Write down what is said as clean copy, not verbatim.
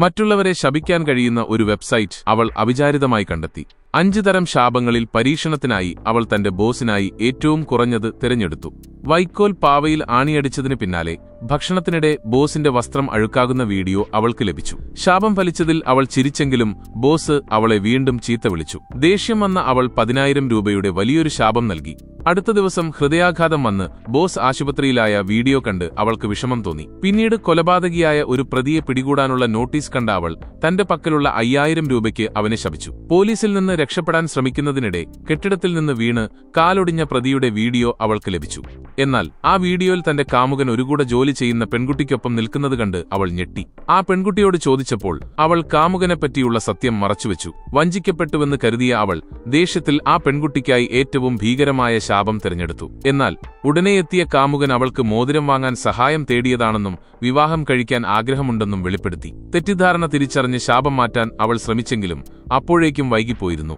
മറ്റുള്ളവരെ ശപിക്കാൻ കഴിയുന്ന ഒരു വെബ്സൈറ്റ് അവൾ അവിചാരിതമായി കണ്ടെത്തി. 5 തരം ശാപങ്ങളിൽ പരീക്ഷണത്തിനായി അവൾ തന്റെ ബോസിനായി ഏറ്റവും കുറഞ്ഞത് തിരഞ്ഞെടുത്തു. വൈക്കോൽ പാവയിൽ ആണിയടിച്ചതിന് പിന്നാലെ ഭക്ഷണത്തിനിടെ ബോസിന്റെ വസ്ത്രം അഴുക്കാകുന്ന വീഡിയോ അവൾക്ക് ലഭിച്ചു. ശാപം ഫലിച്ചതിൽ അവൾ ചിരിച്ചെങ്കിലും ബോസ് അവളെ വീണ്ടും ചീത്ത വിളിച്ചു. ദേഷ്യം വന്ന അവൾ 10,000 രൂപയുടെ വലിയൊരു ശാപം നൽകി. അടുത്ത ദിവസം ഹൃദയാഘാതം വന്ന് ബോസ് ആശുപത്രിയിലായ വീഡിയോ കണ്ട് അവൾക്ക് വിഷമം തോന്നി. പിന്നീട് കൊലപാതകിയായ ഒരു പ്രതിയെ പിടികൂടാനുള്ള നോട്ടീസ് കണ്ട അവൾ തന്റെ പക്കലുള്ള 5,000 രൂപയ്ക്ക് അവനെ ശപിച്ചു. പോലീസിൽ നിന്ന് രക്ഷപ്പെടാൻ ശ്രമിക്കുന്നതിനിടെ കെട്ടിടത്തിൽ നിന്ന് വീണ് കാലൊടിഞ്ഞ പ്രതിയുടെ വീഡിയോ അവൾക്ക് ലഭിച്ചു. എന്നാൽ ആ വീഡിയോയിൽ തന്റെ കാമുകൻ ഒരു കൂടെ ജോലി ചെയ്യുന്ന പെൺകുട്ടിക്കൊപ്പം നിൽക്കുന്നത് കണ്ട് അവൾ ഞെട്ടി. ആ പെൺകുട്ടിയോട് ചോദിച്ചപ്പോൾ അവൾ കാമുകനെപ്പറ്റിയുള്ള സത്യം മറച്ചുവെച്ചു. വഞ്ചിക്കപ്പെട്ടുവെന്ന് കരുതിയ അവൾ ദേഷ്യത്തിൽ ആ പെൺകുട്ടിക്കായി ഏറ്റവും ഭീകരമായ ശാപം തിരഞ്ഞെടുത്തു. എന്നാൽ ഉടനെ എത്തിയ കാമുകൻ അവൾക്ക് മോതിരം വാങ്ങാൻ സഹായം തേടിയതാണെന്നും വിവാഹം കഴിക്കാൻ ആഗ്രഹമുണ്ടെന്നും വെളിപ്പെടുത്തി. തെറ്റിദ്ധാരണ തിരിച്ചറിഞ്ഞ് ശാപം മാറ്റാൻ അവൾ ശ്രമിച്ചെങ്കിലും അപ്പോഴേക്കും വൈകിപ്പോയിരുന്നു.